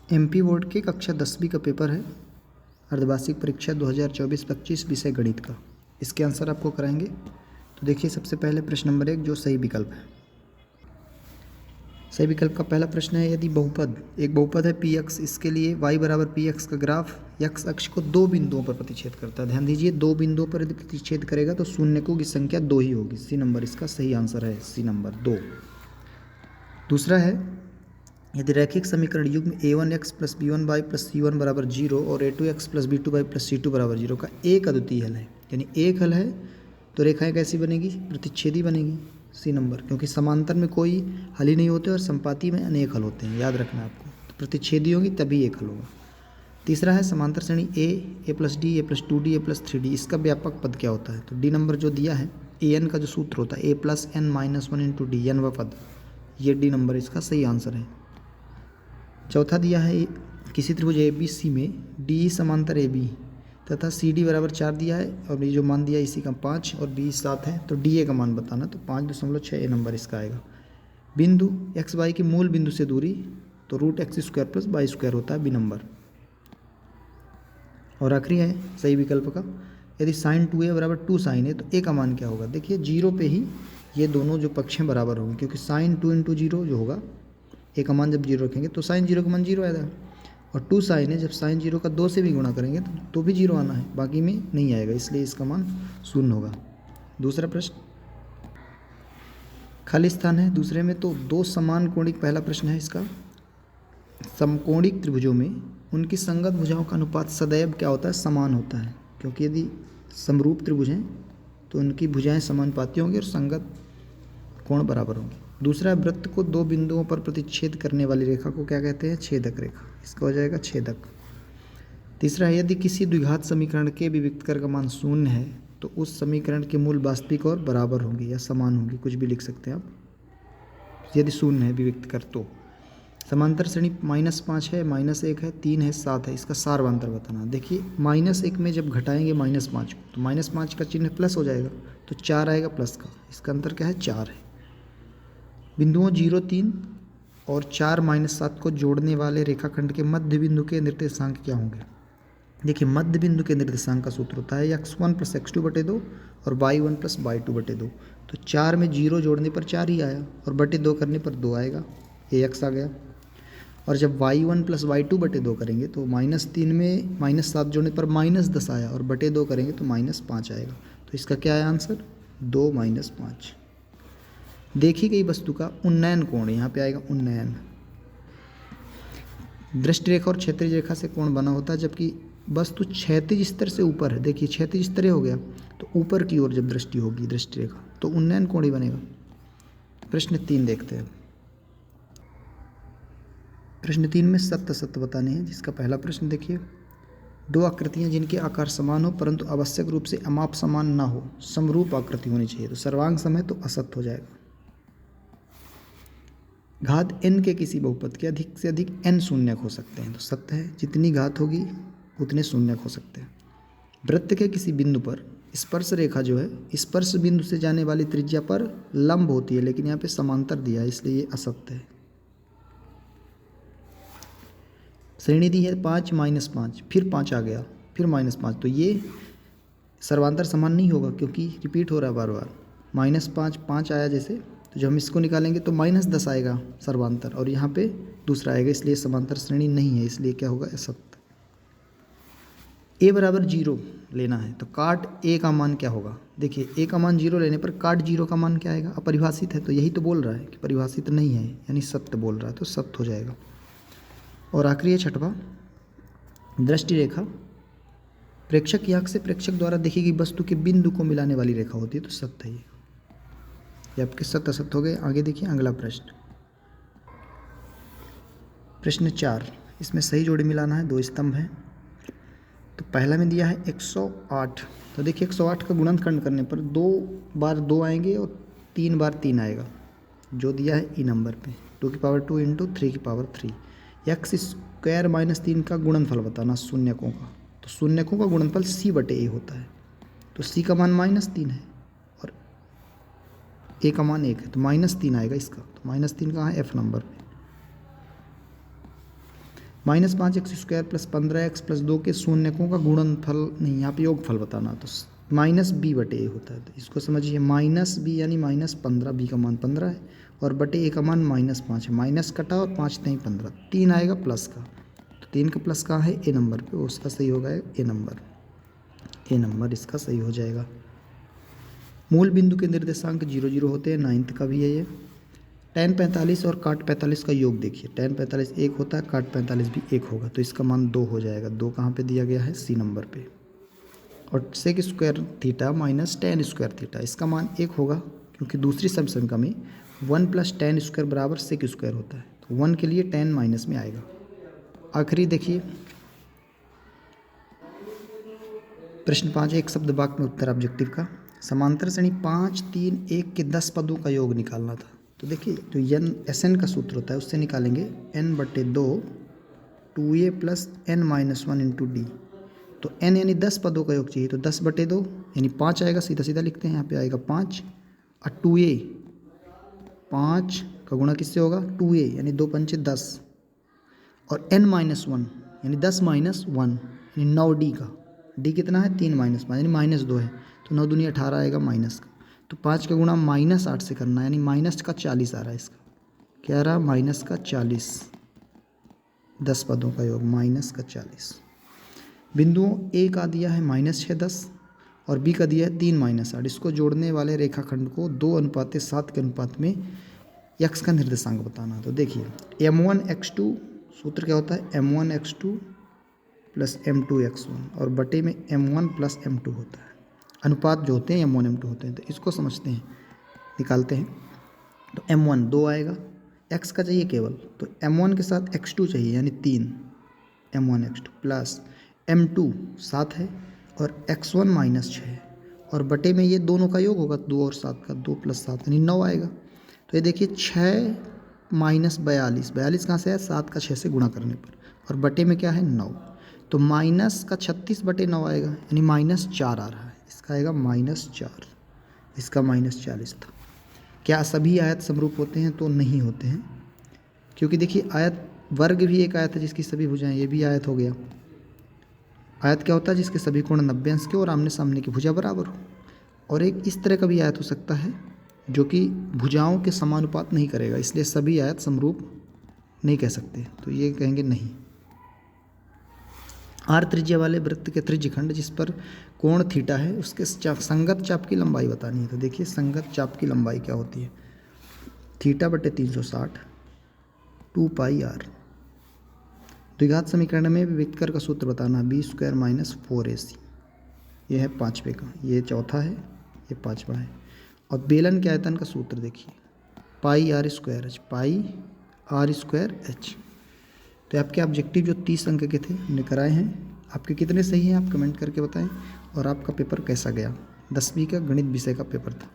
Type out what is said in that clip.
MP board के कक्षा 10वीं का पेपर है, अर्धवार्षिक परीक्षा 2024-25 विषय गणित का। इसके आंसर आपको कराएंगे। तो देखिए सबसे पहले प्रश्न नंबर 1 जो सही विकल्प है। सही विकल्प का पहला प्रश्न है, यदि एक बहुपद है पी एक्स, इसके लिए y बराबर पी एक्स का ग्राफ एक्स अक्ष को दो बिंदुओं पर प्रतिच्छेद करता है। ध्यान दीजिए, दो बिंदुओं पर यदि प्रतिच्छेद करेगा तो शून्यकों की संख्या 2 ही होगी। सी नंबर इसका सही आंसर है, सी नंबर 2। दूसरा है, यदि रैखिक समीकरण युग्म a1x plus b1y plus c1 बराबर 0 और a2x plus b2y plus c2 बराबर 0 का एक अद्वितीय हल है, यानी एक हल है तो रेखाएं कैसी बनेगी? प्रतिच्छेदी बनेगी। सी नंबर, क्योंकि समांतर में कोई हल ही नहीं होते और संपाती में अनेक हल होते हैं, याद रखना आपको। तो प्रतिच्छेदी होगी तभी एक हल होगा। तीसरा है, समांतर श्रेणी a plus D a plus 2d a plus 3d, इसका व्यापक पद क्या होता है? तो डी नंबर जो दिया है, an का जो सूत्र होता है a plus n minus 1 into D, n व पद, ये डी नंबर इसका सही आंसर है। चौथा दिया है, किसी त्रिभुज ए बी सी में डी समांतर ए बी तथा सी डी बराबर 4 दिया है और ये जो मान दिया है इसी का 5 और बी 7 है, तो डी ए का मान बताना। तो 5.6 ए नंबर इसका आएगा। बिंदु एक्स वाई की मूल बिंदु से दूरी तो root X square plus Y square होता है, बी नंबर। और आखिरी है सही विकल्प का, यदि साइन 2a बराबर 2 साइन है तो ए का मान क्या होगा? देखिए जीरो पे ही ये दोनों जो पक्ष हैं बराबर होंगे, क्योंकि साइन 2 इंटू जीरो जो होगा, ए का मान जब जीरो रखेंगे तो साइन जीरो का मान जीरो आएगा। और 2 साइन है, जब साइन जीरो का 2 से भी गुणा करेंगे तो भी जीरो आना है, बाकी में नहीं आएगा, इसलिए इसका मान 0 होगा। दूसरा प्रश्न, खाली स्थान है दूसरे में, तो दो समान कोणिक, पहला प्रश्न है इसका, समकोणिक त्रिभुजों में उनकी संगत भुजाओं का अनुपात सदैव क्या होता है? समान होता है, क्योंकि यदि समरूप त्रिभुज हैं तो उनकी भुजाएं समानुपाती होंगी और संगत कोण बराबर होंगे। दूसरा, वृत्त को दो बिंदुओं पर प्रतिच्छेद करने वाली रेखा को क्या कहते हैं? छेदक रेखा, इसका हो जाएगा छेदक। तीसरा है, यदि किसी द्विघात समीकरण के विविक्त कर का मान 0 है तो उस समीकरण के मूल वास्तविक और बराबर होंगे या समान होंगे, कुछ भी लिख सकते हैं आप, यदि 0 है विविक्त कर। तो समांतर श्रेणी -5 है, -1 है, 3 है, 7 है, इसका सारवांतर बताना। देखिए -1 में जब घटाएंगे -5 को तो -5 का चिन्ह प्लस हो जाएगा, तो 4 आएगा प्लस का, इसका अंतर क्या है? 4 है। बिंदुओं 0, 3 और 4, -7 को जोड़ने वाले रेखाखंड के मध्य बिंदु के निर्देशांक क्या होंगे? देखिए मध्य बिंदु के निर्देशांक का सूत्र होता है x1 प्लस x2/2 और y1 प्लस y2/2। तो 4 में 0 जोड़ने पर 4 ही आया और बटे 2 करने पर 2 आएगा, ax आ गया। और जब y1 प्लस y2/2 करेंगे तो -3 में -7 जोड़ने पर -10 आया और बटे 2 करेंगे तो -5 आएगा। तो इसका क्या है आंसर? 2 - 5। देखी गई वस्तु का उन्नयन कोण, यहाँ पे आएगा उन्नयन। दृष्टि रेखा और क्षैतिज रेखा से कोण बना होता है, जबकि वस्तु क्षैतिज स्तर से ऊपर है। देखिए क्षैतिज स्तर हो गया तो ऊपर की ओर जब दृष्टि होगी, दृष्टि रेखा, तो उन्नयन कोण ही बनेगा। प्रश्न 3 देखते हैं। प्रश्न 3 में सत्य असत्य बताने हैं, जिसका पहला प्रश्न देखिए, दो आकृतियां जिनके आकार समान हो परंतु आवश्यक रूप से अमाप समान ना हो, समरूप आकृति होनी चाहिए, तो सर्वांग सम है तो असत्य हो जाएगा। घात n के किसी बहुपद के अधिक से अधिक n शून्यक हो सकते हैं, तो सत्य है, जितनी घात होगी उतने शून्यक हो सकते हैं। वृत्त के किसी बिंदु पर स्पर्श रेखा जो है स्पर्श बिंदु से जाने वाली त्रिज्या पर लंब होती है, लेकिन यहाँ पे समांतर दिया है इसलिए ये असत्य है। श्रेणी दी है 5 - 5, फिर 5 आ गया, फिर -5, तो ये सर्वांतर समान नहीं होगा क्योंकि रिपीट हो रहा है बार बार। -5 5 आया जैसे, तो जब हम इसको निकालेंगे तो -10 आएगा सर्वांतर, और यहाँ पे दूसरा आएगा, इसलिए समांतर श्रेणी नहीं है, इसलिए क्या होगा? असत्य। a बराबर 0 लेना है तो काट a का मान क्या होगा? देखिए a का मान 0 लेने पर काट 0 का मान क्या आएगा? अपरिभाषित है, तो यही तो बोल रहा है कि परिभाषित नहीं है, यानी सत्य बोल रहा है, तो सत्य हो जाएगा। और आखिरी है छठवां, दृष्टि रेखा प्रेक्षक की आंख से प्रेक्षक द्वारा देखी गई वस्तु के बिंदु को मिलाने वाली रेखा होती है, तो सत्य है ये आपके सत्य असत्य हो गए। आगे देखिए अगला प्रश्न, प्रश्न 4, इसमें सही जोड़ी मिलाना है, 2 स्तंभ हैं। तो पहला में दिया है 108, तो देखिए 108 का गुणनखंड करने पर 2 बार 2 आएंगे और 3 बार 3 आएगा, जो दिया है ई नंबर पे, 2 की पावर 2 इंटू 3 की पावर 3। एक्स स्क्वायर -3 का गुणनफल बताना शून्यकों का, तो शून्यकों का गुणनफल c/a होता है, तो c का मान -3 है और a का मान 1 है, तो -3 आएगा इसका, तो -3 कहाँ है? F नंबर पे। -5x² + 15x + 2 के शून्यकों का गुणनफल नहीं, यहाँ पे योगफल बताना, तो -b/a होता है। तो इसको समझिए, -b यानी -15, b का मान 15 है और बटे a का मान -5 है। माइनस कटा और 5 नहीं 15, 3 आएगा प्लस का। तो 3 का प्लस कहाँ है? ए नंबर पे, उसका सही होगा ए नंबर। ए नंबर इसका सही हो जाएगा। मूल बिंदु के निर्देशांक 0 0 होते हैं, 9th का भी है ये। tan 45 और cot 45 का योग देखिए, tan 45 1 होता है, cot 45 भी 1 होगा, तो इसका मान 2 हो जाएगा। 2 कहाँ पे दिया गया है? सी नंबर पे। और sec square theta minus tan square theta, इसका मान 1 होगा, क्योंकि दूसरी समीकरण में 1 + tan स्क्वायर बराबर sec स्क्वायर होता है, तो 1 के लिए tan माइनस में आएगा। आखिरी देखिए प्रश्न 5, एक शब्द वाक्य में उत्तर ऑब्जेक्टिव का। समांतर श्रेणी 5 3 1 के 10 पदों का योग निकालना था। तो देखिए, जो SN का सूत्र होता है उससे निकालेंगे n/2 2a + n - 1 × d। तो n यानी 10 पदों का योग चाहिए, तो 10/2 यानी 5 आएगा, सीधा सीधा लिखते हैं, यहाँ पे आएगा 5 और 2a, 5 का गुणा किससे होगा? 2a यानी 2 पंचे 10 और n - 1 यानी 10 - 1 यानी 9d का। d कितना है? 3 - 5 यानी -2 है, तो 9 दूनी 18 आएगा माइनस का। तो 5 का गुणा -8 से करना है, यानी माइनस का 40 आ रहा है इसका। क्या आ रहा? माइनस का 40, 10 पदों का योग माइनस का 40। बिंदुओं ए का दिया है -6 10 और बी का दिया है 3 - 8। इसको जोड़ने वाले रेखाखंड को 2:7 के अनुपात में x का निर्देशांक बताना। तो देखिए, m1x2 सूत्र क्या होता है? m1x2 + m2x1 और बटे में m1 + m2 होता है। अनुपात जो होते हैं m1 m2 होते हैं, तो इसको समझते हैं, निकालते हैं। तो m1 2 आएगा, x का चाहिए केवल, तो m1 के साथ x2 चाहिए यानी 3 m1 x2 प्लस m2 7 है और x1 -6 है और बटे में ये दोनों का योग होगा 2 और 7 का, 2 + 7 यानी 9 आएगा। तो ये देखिए 6 - 42, 42 कहाँ से है? 7 का 6 से गुणा करने पर, और बटे में क्या है? 9, तो माइनस का 36/9 आएगा, यानी -4 आ रहा है, इसका आएगा -4, इसका -40 था। क्या सभी आयत समरूप होते हैं? तो नहीं होते हैं, क्योंकि देखिए आयत वर्ग भी एक आयत है जिसकी सभी भुजाएं, ये भी आयत हो गया। आयत क्या होता है? जिसके सभी कोण 90 अंश के और आमने सामने की भुजा बराबर हो। और एक इस तरह का भी आयत हो सकता है जो कि भुजाओं के समानुपात नहीं करेगा, इसलिए सभी आयत समरूप नहीं कह सकते, तो ये कहेंगे नहीं। r त्रिज्या वाले वृत्त के त्रिज्यखंड जिस पर कोण थीटा है उसके संगत चाप की लंबाई बतानी है। तो देखिए, संगत चाप की लंबाई क्या होती है? θ/360 2πr। द्विघात समीकरण में विकर्ण का सूत्र बताना, b² - 4ac। ये है 5वें का, ये चौथा है, ये 5वां है। और बेलन के आयतन का सूत्र देखिए, πr² πr²h। तो आपके ऑब्जेक्टिव जो 30 अंक के थे हमने कराए हैं। आपके कितने सही हैं आप कमेंट करके बताएं, और आपका पेपर कैसा गया? 10वीं का गणित विषय का पेपर था।